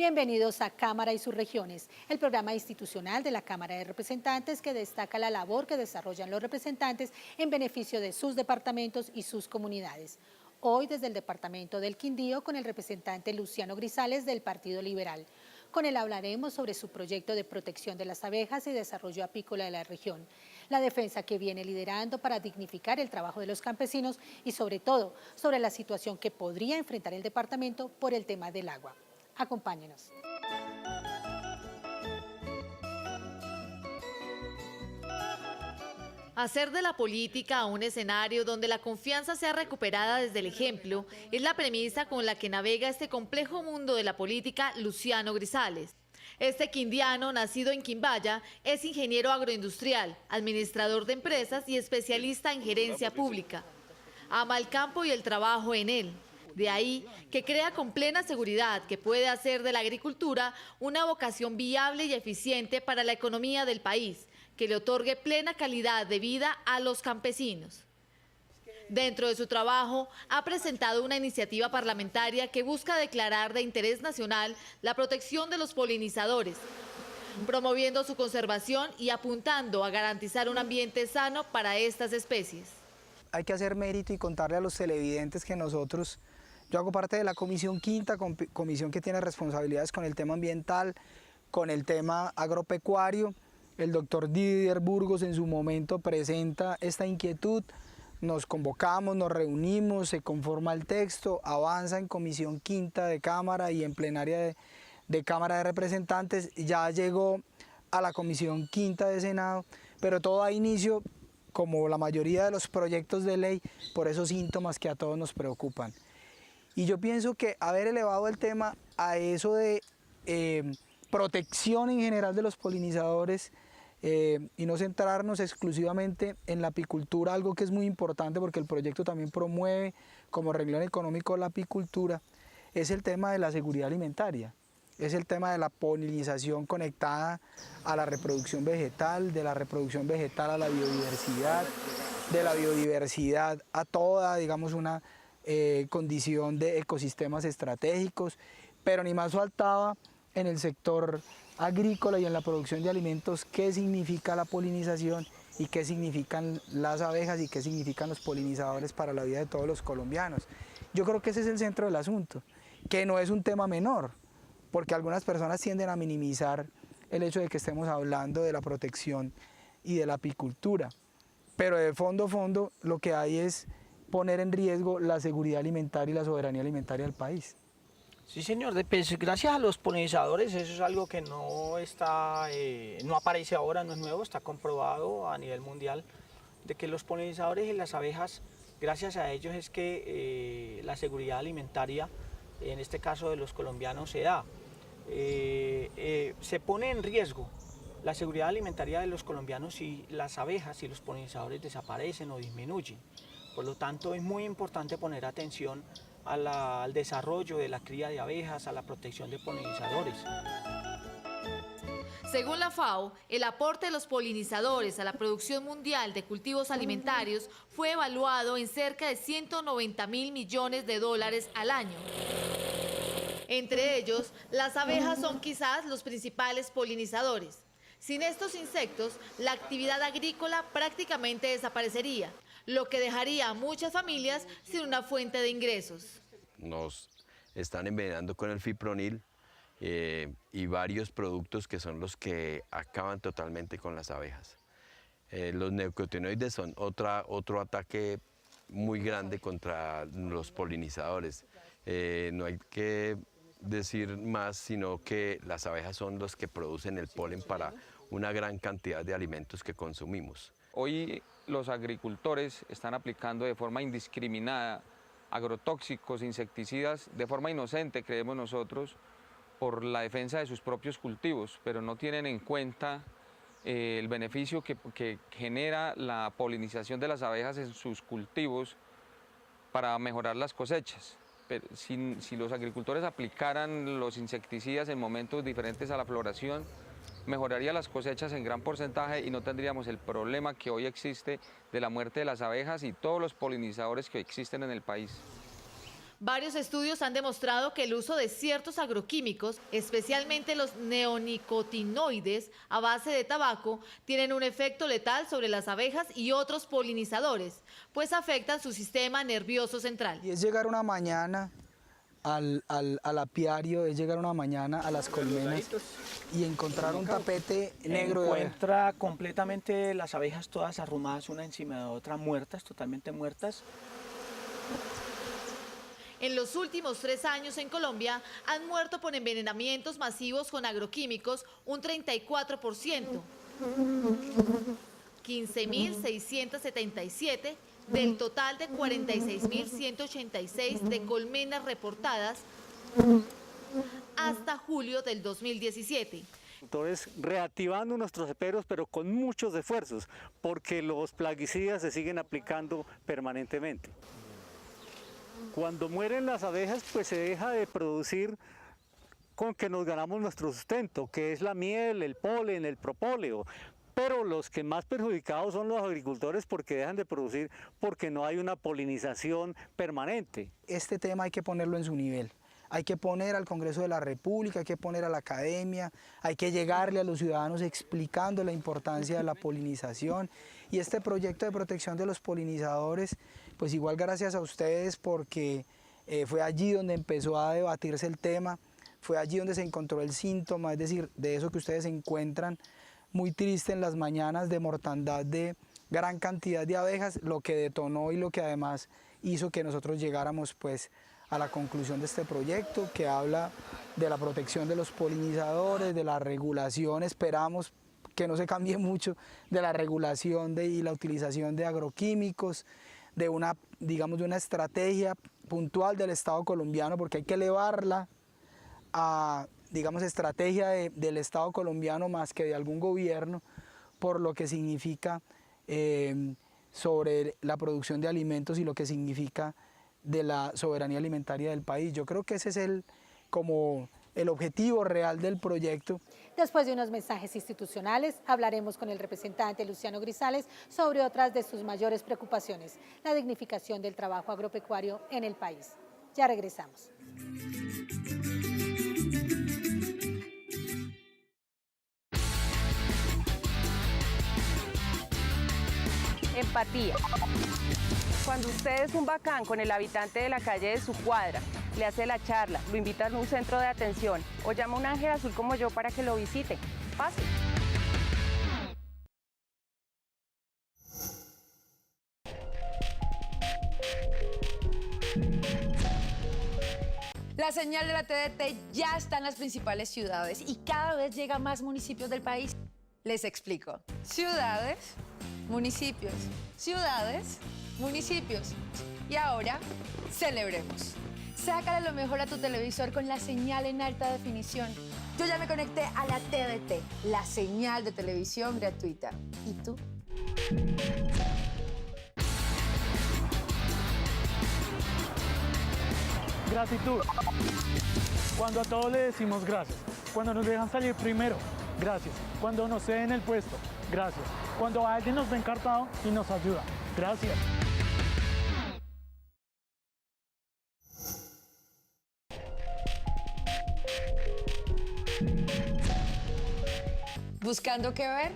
Bienvenidos a Cámara y sus regiones, el programa institucional de la Cámara de Representantes que destaca la labor que desarrollan los representantes en beneficio de sus departamentos y sus comunidades. Hoy desde el departamento del Quindío con el representante Luciano Grisales del Partido Liberal. Con él hablaremos sobre su proyecto de protección de las abejas y desarrollo apícola de la región, la defensa que viene liderando para dignificar el trabajo de los campesinos y sobre todo sobre la situación que podría enfrentar el departamento por el tema del agua. Acompáñenos. Hacer de la política un escenario donde la confianza sea recuperada desde el ejemplo es la premisa con la que navega este complejo mundo de la política Luciano Grisales. Este quindiano, nacido en Quimbaya, es ingeniero agroindustrial, administrador de empresas y especialista en gerencia pública. Ama el campo y el trabajo en él. De ahí que crea con plena seguridad que puede hacer de la agricultura una vocación viable y eficiente para la economía del país, que le otorgue plena calidad de vida a los campesinos. Dentro de su trabajo, ha presentado una iniciativa parlamentaria que busca declarar de interés nacional la protección de los polinizadores, promoviendo su conservación y apuntando a garantizar un ambiente sano para estas especies. Hay que hacer mérito y contarle a los televidentes que yo hago parte de la Comisión Quinta, comisión que tiene responsabilidades con el tema ambiental, con el tema agropecuario. El doctor Didier Burgos en su momento presenta esta inquietud, nos convocamos, nos reunimos, se conforma el texto, avanza en Comisión Quinta de Cámara y en plenaria de Cámara de Representantes, ya llegó a la Comisión Quinta de Senado, pero todo da inicio, como la mayoría de los proyectos de ley, por esos síntomas que a todos nos preocupan. Y yo pienso que haber elevado el tema a eso de protección en general de los polinizadores y no centrarnos exclusivamente en la apicultura, algo que es muy importante porque el proyecto también promueve como renglón económico la apicultura, es el tema de la seguridad alimentaria, es el tema de la polinización conectada a la reproducción vegetal, de la reproducción vegetal a la biodiversidad, de la biodiversidad a toda, digamos, una condición de ecosistemas estratégicos, pero ni más faltaba en el sector agrícola y en la producción de alimentos qué significa la polinización y qué significan las abejas y qué significan los polinizadores para la vida de todos los colombianos. Yo creo que ese es el centro del asunto, que no es un tema menor, porque algunas personas tienden a minimizar el hecho de que estemos hablando de la protección y de la apicultura, pero de fondo lo que hay es poner en riesgo la seguridad alimentaria y la soberanía alimentaria del país. Sí, señor, pues gracias a los polinizadores, eso es algo que no aparece ahora, no es nuevo, está comprobado a nivel mundial, de que los polinizadores y las abejas, gracias a ellos es que la seguridad alimentaria, en este caso de los colombianos, se da. Se pone en riesgo la seguridad alimentaria de los colombianos si las abejas y los polinizadores desaparecen o disminuyen. Por lo tanto, es muy importante poner atención al desarrollo de la cría de abejas, a la protección de polinizadores. Según la FAO, el aporte de los polinizadores a la producción mundial de cultivos alimentarios fue evaluado en cerca de 190.000 millones de dólares al año. Entre ellos, las abejas son quizás los principales polinizadores. Sin estos insectos, la actividad agrícola prácticamente desaparecería, lo que dejaría a muchas familias sin una fuente de ingresos. Nos están envenenando con el fipronil y varios productos que son los que acaban totalmente con las abejas. Los neonicotinoides son otro ataque muy grande contra los polinizadores. No hay que decir más, sino que las abejas son los que producen el polen para una gran cantidad de alimentos que consumimos. Hoy los agricultores están aplicando de forma indiscriminada agrotóxicos, insecticidas, de forma inocente, creemos nosotros, por la defensa de sus propios cultivos, pero no tienen en cuenta el beneficio que genera la polinización de las abejas en sus cultivos para mejorar las cosechas. Pero si los agricultores aplicaran los insecticidas en momentos diferentes a la floración, mejoraría las cosechas en gran porcentaje y no tendríamos el problema que hoy existe de la muerte de las abejas y todos los polinizadores que existen en el país. Varios estudios han demostrado que el uso de ciertos agroquímicos, especialmente los neonicotinoides a base de tabaco, tienen un efecto letal sobre las abejas y otros polinizadores, pues afectan su sistema nervioso central. Y es llegar una mañana al apiario, es llegar una mañana a las colmenas y encontrar un tapete negro. Encuentra completamente las abejas todas arrumadas una encima de otra, muertas, totalmente muertas. En los últimos 3 años en Colombia han muerto por envenenamientos masivos con agroquímicos un 34%, 15.677 del total de 46.186 de colmenas reportadas hasta julio del 2017. Entonces, reactivando nuestros ceperos, pero con muchos esfuerzos, porque los plaguicidas se siguen aplicando permanentemente. Cuando mueren las abejas, pues se deja de producir con que nos ganamos nuestro sustento, que es la miel, el polen, el propóleo. Pero los que más perjudicados son los agricultores porque dejan de producir, porque no hay una polinización permanente. Este tema hay que ponerlo en su nivel. Hay que poner al Congreso de la República, hay que poner a la academia, hay que llegarle a los ciudadanos explicando la importancia de la polinización. Y este proyecto de protección de los polinizadores, pues igual gracias a ustedes porque fue allí donde empezó a debatirse el tema, fue allí donde se encontró el síntoma, es decir, de eso que ustedes encuentran muy triste en las mañanas de mortandad de gran cantidad de abejas, lo que detonó y lo que además hizo que nosotros llegáramos pues a la conclusión de este proyecto que habla de la protección de los polinizadores, de la regulación, esperamos que no se cambie mucho, de la regulación y la utilización de agroquímicos, de una, digamos, de una estrategia puntual del Estado colombiano, porque hay que elevarla a, digamos, estrategia del Estado colombiano más que de algún gobierno, por lo que significa sobre la producción de alimentos y lo que significa de la soberanía alimentaria del país. Yo creo que ese es como el objetivo real del proyecto. Después de unos mensajes institucionales, hablaremos con el representante Luciano Grisales sobre otras de sus mayores preocupaciones, la dignificación del trabajo agropecuario en el país. Ya regresamos. Empatía. Cuando usted es un bacán con el habitante de la calle de su cuadra, le hace la charla, lo invita a un centro de atención o llama a un ángel azul como yo para que lo visite. Fácil. La señal de la TDT ya está en las principales ciudades y cada vez llega a más municipios del país. Les explico. Ciudades, municipios, ciudades, municipios. Y ahora, celebremos. Sácale lo mejor a tu televisor con la señal en alta definición. Yo ya me conecté a la TDT, la señal de televisión gratuita. ¿Y tú? Gratitud. Cuando a todos le decimos gracias. Cuando nos dejan salir primero, gracias. Cuando nos ceden el puesto, gracias. Cuando alguien nos ve encartado y nos ayuda, gracias. ¿Buscando qué ver?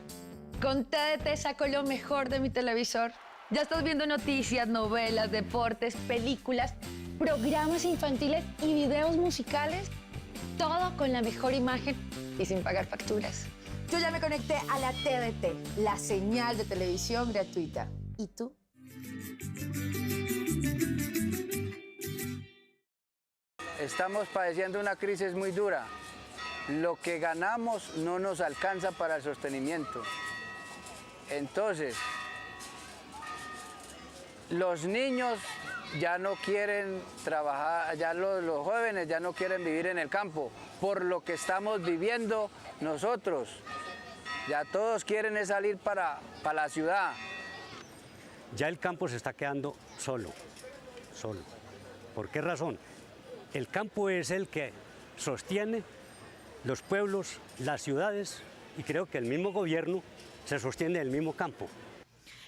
Con TDT saco lo mejor de mi televisor. Ya estás viendo noticias, novelas, deportes, películas, programas infantiles y videos musicales. Todo con la mejor imagen y sin pagar facturas. Yo ya me conecté a la TDT, la señal de televisión gratuita. ¿Y tú? Estamos padeciendo una crisis muy dura. Lo que ganamos no nos alcanza para el sostenimiento. Entonces, los niños ya no quieren trabajar, ya los jóvenes ya no quieren vivir en el campo, por lo que estamos viviendo nosotros. Ya todos quieren salir para la ciudad. Ya el campo se está quedando solo. ¿Por qué razón? El campo es el que sostiene los pueblos, las ciudades, y creo que el mismo gobierno se sostiene del mismo campo.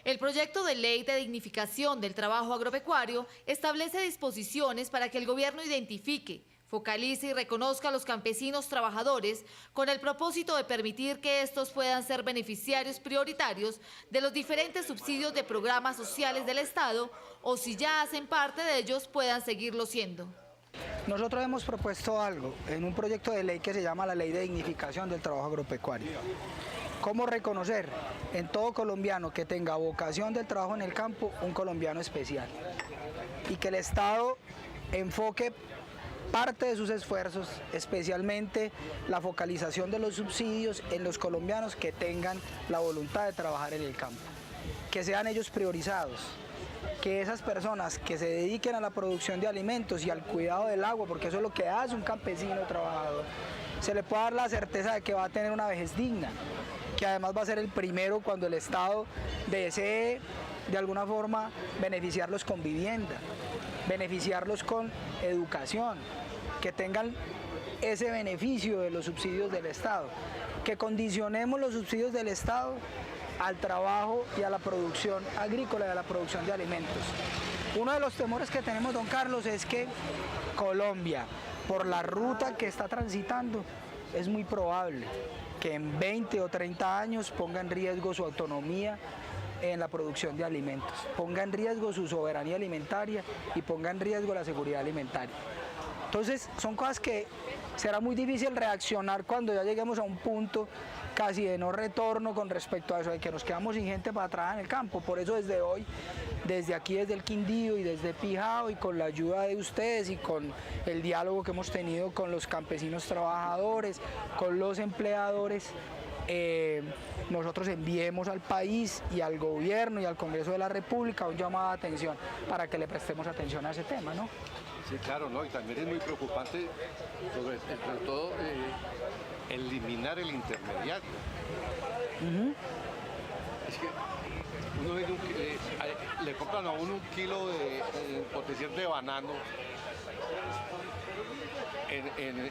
El proyecto de ley de dignificación del trabajo agropecuario establece disposiciones para que el gobierno identifique, focalice y reconozca a los campesinos trabajadores con el propósito de permitir que estos puedan ser beneficiarios prioritarios de los diferentes subsidios de programas sociales del Estado o si ya hacen parte de ellos puedan seguirlo siendo. Nosotros hemos propuesto algo en un proyecto de ley que se llama la Ley de Dignificación del Trabajo Agropecuario. ¿Cómo reconocer en todo colombiano que tenga vocación del trabajo en el campo un colombiano especial? Y que el Estado enfoque parte de sus esfuerzos, especialmente la focalización de los subsidios en los colombianos que tengan la voluntad de trabajar en el campo. Que sean ellos priorizados. Que esas personas que se dediquen a la producción de alimentos y al cuidado del agua, porque eso es lo que hace un campesino trabajador, se le pueda dar la certeza de que va a tener una vejez digna, que además va a ser el primero cuando el Estado desee de alguna forma beneficiarlos con vivienda, beneficiarlos con educación, que tengan ese beneficio de los subsidios del Estado, que condicionemos los subsidios del Estado al trabajo y a la producción agrícola y a la producción de alimentos. Uno de los temores que tenemos, don Carlos, es que Colombia, por la ruta que está transitando, es muy probable que en 20 o 30 años ponga en riesgo su autonomía en la producción de alimentos, ponga en riesgo su soberanía alimentaria y ponga en riesgo la seguridad alimentaria. Entonces, son cosas que será muy difícil reaccionar cuando ya lleguemos a un punto casi de no retorno con respecto a eso, de que nos quedamos sin gente para trabajar en el campo. Por eso desde hoy, desde aquí, desde el Quindío y desde Pijao y con la ayuda de ustedes y con el diálogo que hemos tenido con los campesinos trabajadores, con los empleadores, nosotros enviemos al país y al gobierno y al Congreso de la República un llamado de atención para que le prestemos atención a ese tema, ¿no? Sí, claro, ¿no? Y también es muy preocupante, sobre todo, eliminar el intermediario. Es que uno ve le compran a uno un kilo por decir, de banano en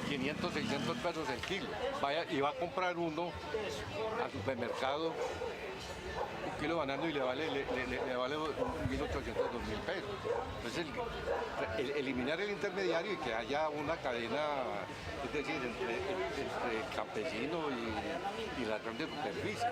500, 600 pesos el kilo. Vaya y va a comprar uno al supermercado un kilo de banano y le vale 1.800, 2.000 pesos. Entonces, eliminar el intermediario y que haya una cadena, es decir, entre el campesino y las grandes superficies.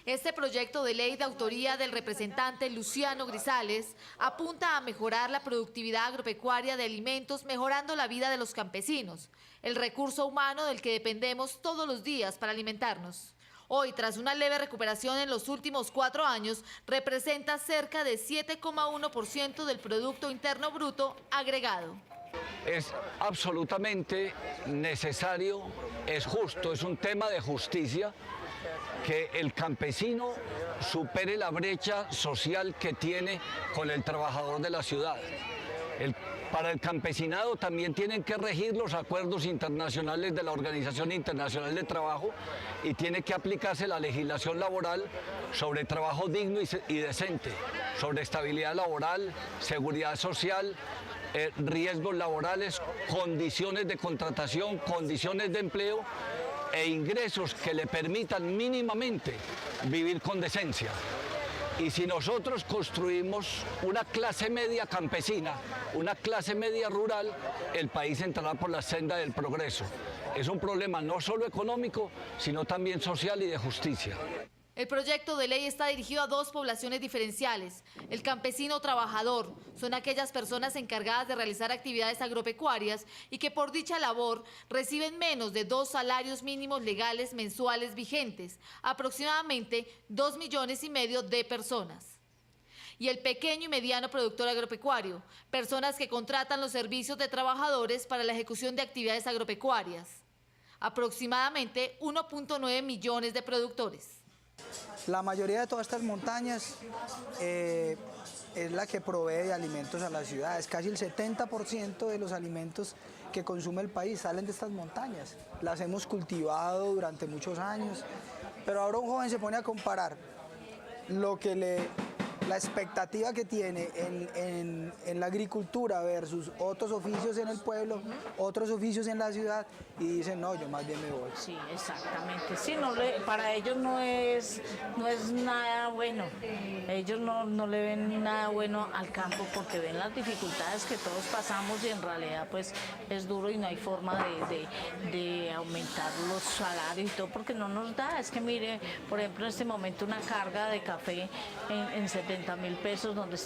Este proyecto de ley de autoría del representante Luciano Grisales apunta a mejorar la productividad agropecuaria de alimentos, mejorando la vida de los campesinos, el recurso humano del que dependemos todos los días para alimentarnos. Hoy, tras una leve recuperación en los últimos 4 años, representa cerca de 7,1% del Producto Interno Bruto agregado. Es absolutamente necesario, es justo, es un tema de justicia que el campesino supere la brecha social que tiene con el trabajador de la ciudad. Para el campesinado también tienen que regir los acuerdos internacionales de la Organización Internacional de Trabajo y tiene que aplicarse la legislación laboral sobre trabajo digno y decente, sobre estabilidad laboral, seguridad social, riesgos laborales, condiciones de contratación, condiciones de empleo e ingresos que le permitan mínimamente vivir con decencia. Y si nosotros construimos una clase media campesina, una clase media rural, el país entrará por la senda del progreso. Es un problema no solo económico, sino también social y de justicia. El proyecto de ley está dirigido a 2 poblaciones diferenciales. El campesino trabajador son aquellas personas encargadas de realizar actividades agropecuarias y que por dicha labor reciben menos de 2 salarios mínimos legales mensuales vigentes, aproximadamente 2,5 millones de personas. Y el pequeño y mediano productor agropecuario, personas que contratan los servicios de trabajadores para la ejecución de actividades agropecuarias. Aproximadamente 1,9 millones de productores. La mayoría de todas estas montañas es la que provee de alimentos a las ciudades. Casi el 70% de los alimentos que consume el país salen de estas montañas. Las hemos cultivado durante muchos años, pero ahora un joven se pone a comparar lo que le la expectativa que tiene en la agricultura versus otros oficios en el pueblo, otros oficios en la ciudad, y dicen, no, yo más bien me voy. Sí, exactamente. Sí, para ellos no es nada bueno. Ellos no le ven nada bueno al campo porque ven las dificultades que todos pasamos y en realidad pues es duro y no hay forma de aumentar los salarios y todo porque no nos da. Es que mire, por ejemplo, en este momento una carga de café en 70.000 pesos donde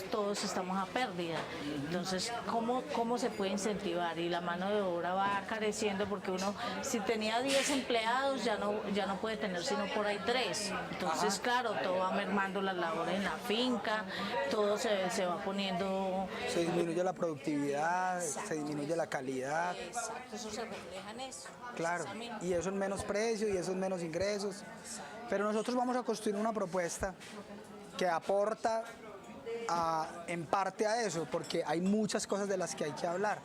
todos estamos a pérdida. Entonces, ¿cómo se puede incentivar? Y la mano de obra va careciendo porque uno, si tenía 10 empleados, ya no puede tener sino por ahí 3. Entonces, claro, todo va mermando las labores en la finca, todo se va poniendo... Se disminuye la productividad, se disminuye la calidad. Exacto, eso se refleja en eso. Claro, y eso es menos precio y eso es menos ingresos. Pero nosotros vamos a construir una propuesta que aporta en parte a eso, porque hay muchas cosas de las que hay que hablar.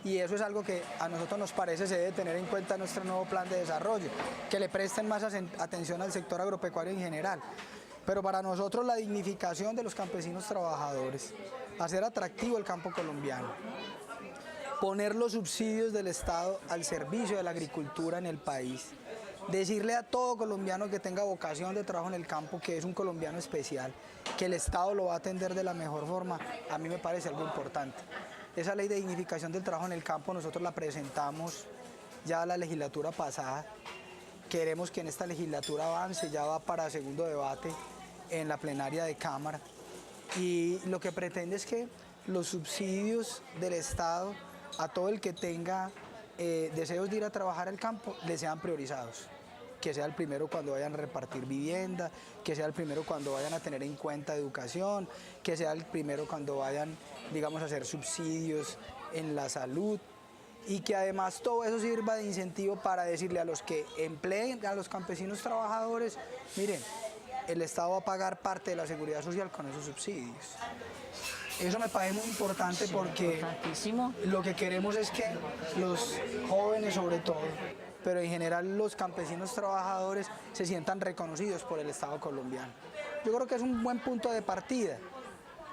Y eso es algo que a nosotros nos parece se debe tener en cuenta en nuestro nuevo plan de desarrollo, que le presten más atención al sector agropecuario en general. Pero para nosotros la dignificación de los campesinos trabajadores, hacer atractivo el campo colombiano, poner los subsidios del Estado al servicio de la agricultura en el país, decirle a todo colombiano que tenga vocación de trabajo en el campo que es un colombiano especial, que el Estado lo va a atender de la mejor forma, a mí me parece algo importante. Esa ley de dignificación del trabajo en el campo nosotros la presentamos ya la legislatura pasada. Queremos que en esta legislatura avance, ya va para segundo debate en la plenaria de Cámara. Y lo que pretende es que los subsidios del Estado a todo el que tenga deseos de ir a trabajar al campo le sean priorizados. Que sea el primero cuando vayan a repartir vivienda, que sea el primero cuando vayan a tener en cuenta educación, que sea el primero cuando vayan, digamos, a hacer subsidios en la salud. Y que además todo eso sirva de incentivo para decirle a los que empleen a los campesinos trabajadores, miren, el Estado va a pagar parte de la seguridad social con esos subsidios. Eso me parece muy importante porque lo que queremos es que los jóvenes sobre todo, pero en general los campesinos trabajadores se sientan reconocidos por el Estado colombiano. Yo creo que es un buen punto de partida,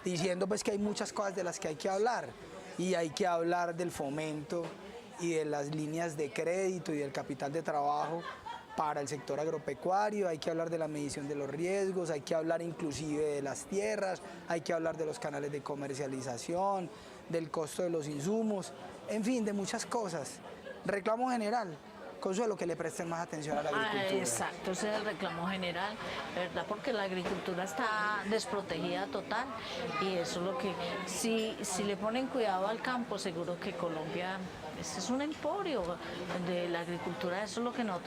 diciendo pues que hay muchas cosas de las que hay que hablar. Y hay que hablar del fomento y de las líneas de crédito y del capital de trabajo para el sector agropecuario, hay que hablar de la medición de los riesgos, hay que hablar inclusive de las tierras, hay que hablar de los canales de comercialización, del costo de los insumos, en fin, de muchas cosas. Reclamo general. Consuelo, que le presten más atención a la agricultura. Exacto, ese es el reclamo general, ¿verdad? Porque la agricultura está desprotegida total y eso es lo que, si le ponen cuidado al campo, seguro que Colombia es un emporio de la agricultura, eso es lo que nos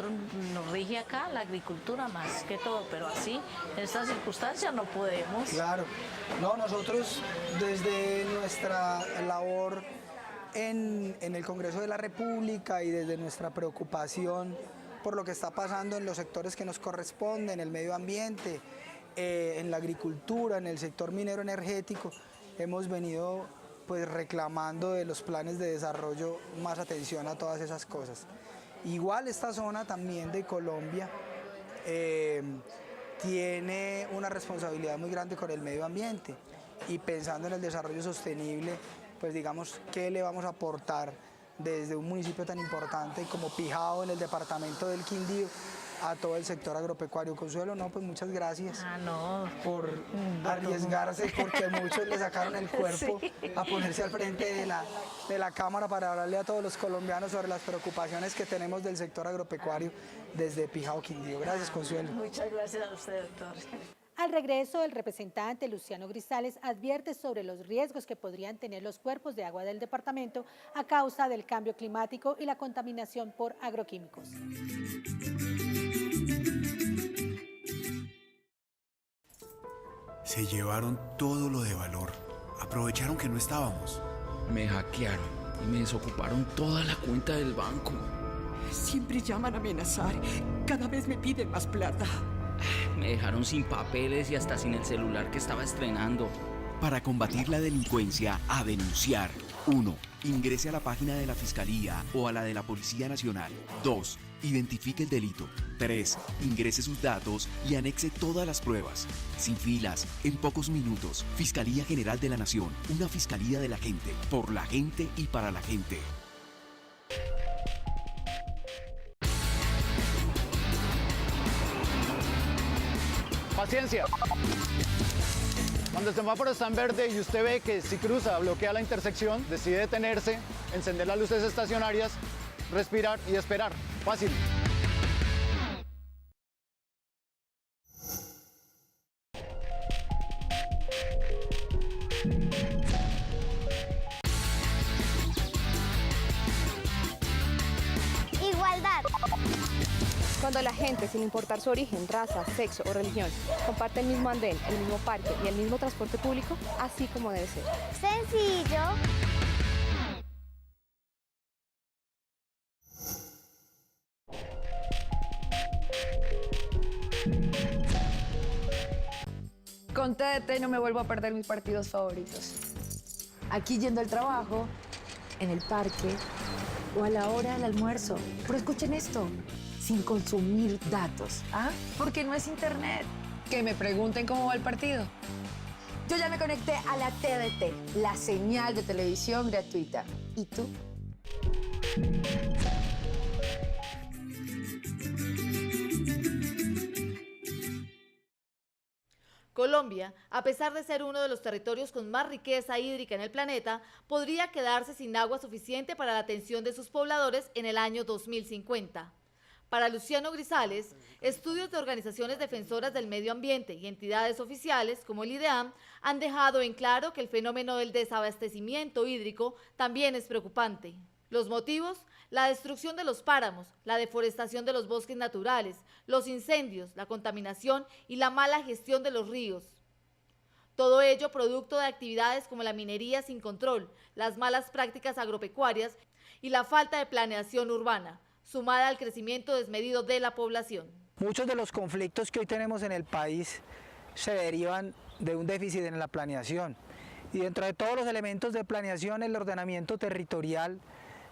rige acá, la agricultura más que todo, pero así, en estas circunstancias no podemos. Claro, no, nosotros desde nuestra labor en el Congreso de la República y desde nuestra preocupación por lo que está pasando en los sectores que nos corresponden, el medio ambiente, en la agricultura, en el sector minero energético, hemos venido pues reclamando de los planes de desarrollo más atención a todas esas cosas. Igual esta zona también de Colombia tiene una responsabilidad muy grande con el medio ambiente y pensando en el desarrollo sostenible, pues digamos, ¿qué le vamos a aportar desde un municipio tan importante como Pijao en el departamento del Quindío a todo el sector agropecuario? Consuelo, no, pues muchas gracias por arriesgarse, porque muchos le sacaron el cuerpo a ponerse al frente de la Cámara para hablarle a todos los colombianos sobre las preocupaciones que tenemos del sector agropecuario desde Pijao, Quindío. Gracias, Consuelo. Muchas gracias a usted, doctor. Al regreso, el representante Luciano Grisales advierte sobre los riesgos que podrían tener los cuerpos de agua del departamento a causa del cambio climático y la contaminación por agroquímicos. Se llevaron todo lo de valor. Aprovecharon que no estábamos. Me hackearon y me desocuparon toda la cuenta del banco. Siempre llaman a amenazar. Cada vez me piden más plata. Me dejaron sin papeles y hasta sin el celular que estaba estrenando. Para combatir la delincuencia, a denunciar. 1. Ingrese a la página de la Fiscalía o a la de la Policía Nacional. 2. Identifique el delito. 3. Ingrese sus datos y anexe todas las pruebas. Sin filas, en pocos minutos. Fiscalía General de la Nación. Una fiscalía de la gente, por la gente y para la gente. Paciencia. Cuando el semáforo está en verde y usted ve que si cruza bloquea la intersección, decide detenerse, encender las luces estacionarias, respirar y esperar. Fácil. Igualdad. Cuando la gente, sin importar su origen, raza, sexo o religión, comparte el mismo andén, el mismo parque y el mismo transporte público, así como debe ser. Sencillo. Con TDT no me vuelvo a perder mis partidos favoritos. Aquí yendo al trabajo, en el parque o a la hora del almuerzo. Pero escuchen esto, sin consumir datos. ¿Ah? Porque no es internet. Que me pregunten cómo va el partido. Yo ya me conecté a la TDT, la señal de televisión gratuita. ¿Y tú? Colombia, a pesar de ser uno de los territorios con más riqueza hídrica en el planeta, podría quedarse sin agua suficiente para la atención de sus pobladores en el año 2050. Para Luciano Grisales, estudios de organizaciones defensoras del medio ambiente y entidades oficiales como el IDEAM han dejado en claro que el fenómeno del desabastecimiento hídrico también es preocupante. Los motivos: la destrucción de los páramos, la deforestación de los bosques naturales, los incendios, la contaminación y la mala gestión de los ríos. Todo ello producto de actividades como la minería sin control, las malas prácticas agropecuarias y la falta de planeación urbana, sumada al crecimiento desmedido de la población. Muchos de los conflictos que hoy tenemos en el país se derivan de un déficit en la planeación. Y dentro de todos los elementos de planeación, el ordenamiento territorial,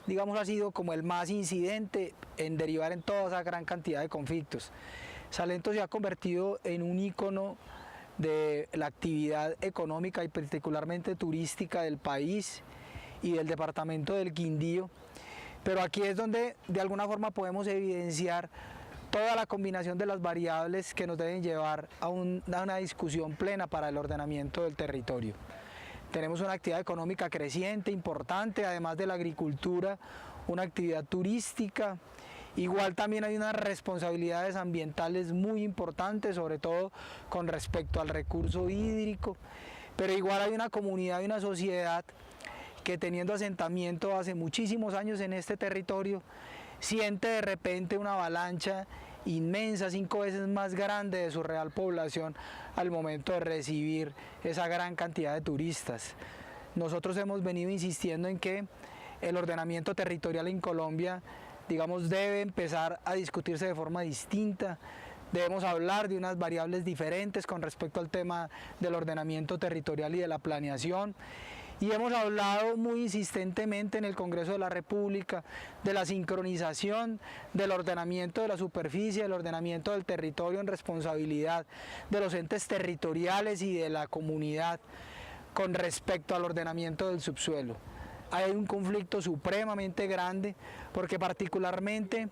digamos, ha sido como el más incidente en derivar en toda esa gran cantidad de conflictos. Salento se ha convertido en un ícono de la actividad económica y particularmente turística del país y del departamento del Quindío, pero aquí es donde de alguna forma podemos evidenciar toda la combinación de las variables que nos deben llevar a una discusión plena para el ordenamiento del territorio. Tenemos una actividad económica creciente, importante, además de la agricultura, una actividad turística. Igual también hay unas responsabilidades ambientales muy importantes, sobre todo con respecto al recurso hídrico, pero igual hay una comunidad y una sociedad que, teniendo asentamiento hace muchísimos años en este territorio, siente de repente una avalancha inmensa, 5 veces más grande de su real población al momento de recibir esa gran cantidad de turistas. Nosotros hemos venido insistiendo en que el ordenamiento territorial en Colombia, digamos, debe empezar a discutirse de forma distinta. Debemos hablar de unas variables diferentes con respecto al tema del ordenamiento territorial y de la planeación. Y hemos hablado muy insistentemente en el Congreso de la República de la sincronización del ordenamiento de la superficie, del ordenamiento del territorio en responsabilidad de los entes territoriales y de la comunidad con respecto al ordenamiento del subsuelo. Hay un conflicto supremamente grande porque particularmente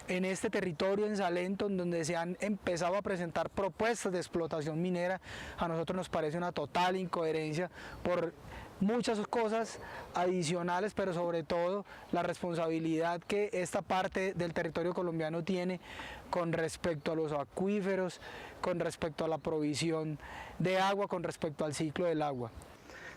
en este territorio, en Salento, en donde se han empezado a presentar propuestas de explotación minera, a nosotros nos parece una total incoherencia por muchas cosas adicionales, pero sobre todo la responsabilidad que esta parte del territorio colombiano tiene con respecto a los acuíferos, con respecto a la provisión de agua, con respecto al ciclo del agua.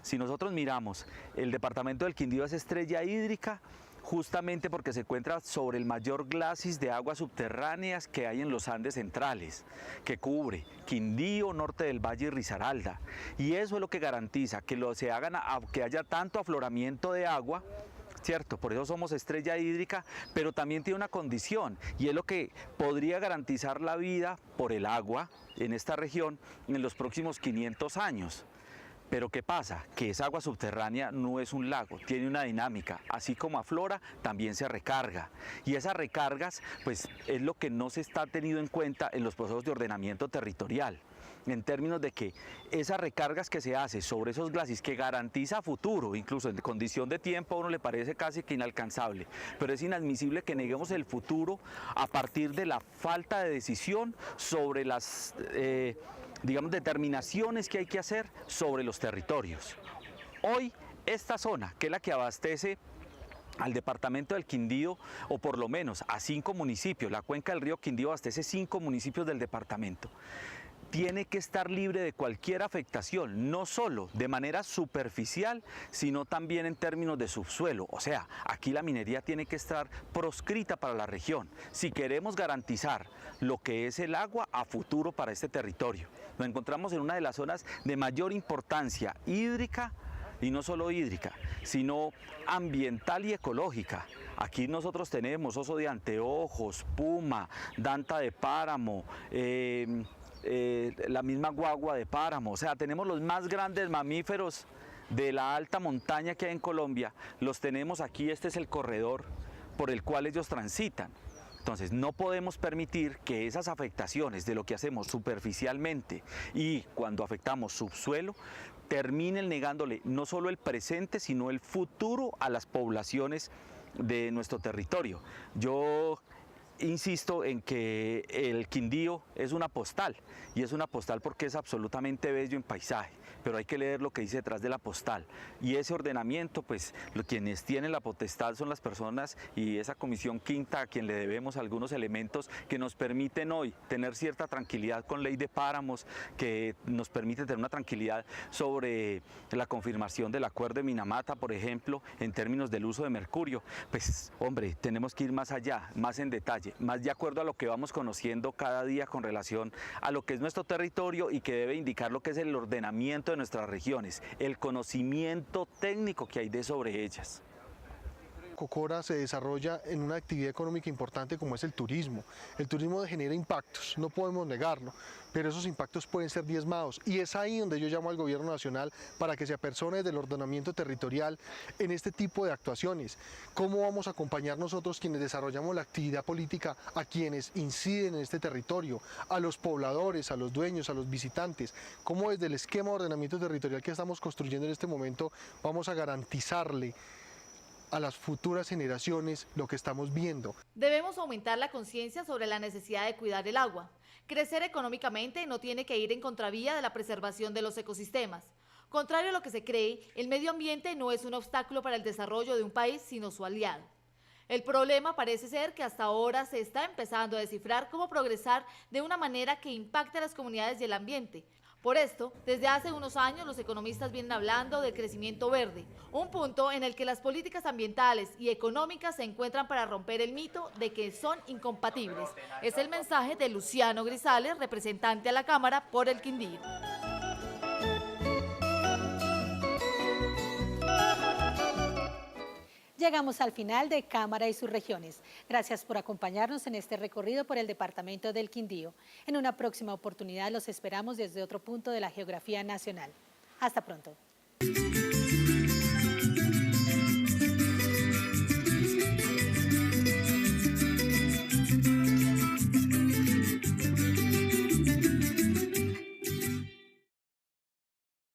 Si nosotros miramos, el departamento del Quindío es estrella hídrica justamente porque se encuentra sobre el mayor glacis de aguas subterráneas que hay en los Andes centrales, que cubre Quindío, norte del Valle y Risaralda. Y eso es lo que garantiza que que haya tanto afloramiento de agua, ¿cierto? Por eso somos estrella hídrica, pero también tiene una condición, y es lo que podría garantizar la vida por el agua en esta región en los próximos 500 años. Pero ¿qué pasa? Que esa agua subterránea no es un lago, tiene una dinámica, así como aflora, también se recarga. Y esas recargas, pues es lo que no se está tenido en cuenta en los procesos de ordenamiento territorial, en términos de que esas recargas que se hace sobre esos glacis, que garantiza a futuro, incluso en condición de tiempo a uno le parece casi que inalcanzable, pero es inadmisible que neguemos el futuro a partir de la falta de decisión sobre las digamos, determinaciones que hay que hacer sobre los territorios. Hoy, esta zona, que es la que abastece al departamento del Quindío, o por lo menos a 5 municipios, la cuenca del río Quindío abastece 5 municipios del departamento, tiene que estar libre de cualquier afectación, no solo de manera superficial, sino también en términos de subsuelo. O sea, aquí la minería tiene que estar proscrita para la región, si queremos garantizar lo que es el agua a futuro para este territorio. Nos encontramos en una de las zonas de mayor importancia hídrica, y no solo hídrica, sino ambiental y ecológica. Aquí nosotros tenemos oso de anteojos, puma, danta de páramo, la misma guagua de páramo, o sea, tenemos los más grandes mamíferos de la alta montaña que hay en Colombia, los tenemos aquí. Este es el corredor por el cual ellos transitan. Entonces no podemos permitir que esas afectaciones de lo que hacemos superficialmente y cuando afectamos subsuelo terminen negándole no solo el presente sino el futuro a las poblaciones de nuestro territorio. Yo insisto en que el Quindío es una postal, y es una postal porque es absolutamente bello en paisaje, pero hay que leer lo que dice detrás de la postal, y ese ordenamiento, pues quienes tienen la potestad son las personas y esa comisión quinta a quien le debemos algunos elementos que nos permiten hoy tener cierta tranquilidad con ley de páramos, que nos permite tener una tranquilidad sobre la confirmación del acuerdo de Minamata, por ejemplo, en términos del uso de mercurio. Pues hombre, tenemos que ir más allá, más en detalle, más de acuerdo a lo que vamos conociendo cada día con relación a lo que es nuestro territorio y que debe indicar lo que es el ordenamiento de nuestras regiones, el conocimiento técnico que hay de sobre ellas. Cocora se desarrolla en una actividad económica importante como es el turismo. El turismo genera impactos, no podemos negarlo, pero esos impactos pueden ser diezmados, y es ahí donde yo llamo al gobierno nacional para que se apersone del ordenamiento territorial en este tipo de actuaciones. ¿Cómo vamos a acompañar nosotros quienes desarrollamos la actividad política a quienes inciden en este territorio, a los pobladores, a los dueños, a los visitantes? ¿Cómo desde el esquema de ordenamiento territorial que estamos construyendo en este momento vamos a garantizarle a las futuras generaciones lo que estamos viendo? Debemos aumentar la conciencia sobre la necesidad de cuidar el agua. Crecer económicamente no tiene que ir en contravía de la preservación de los ecosistemas. Contrario a lo que se cree, el medio ambiente no es un obstáculo para el desarrollo de un país, sino su aliado. El problema parece ser que hasta ahora se está empezando a descifrar cómo progresar de una manera que impacte a las comunidades y el ambiente. Por esto, desde hace unos años los economistas vienen hablando del crecimiento verde, un punto en el que las políticas ambientales y económicas se encuentran para romper el mito de que son incompatibles. Es el mensaje de Luciano Grisales, representante a la Cámara por el Quindío. Llegamos al final de Cámara y sus regiones. Gracias por acompañarnos en este recorrido por el departamento del Quindío. En una próxima oportunidad los esperamos desde otro punto de la geografía nacional. Hasta pronto.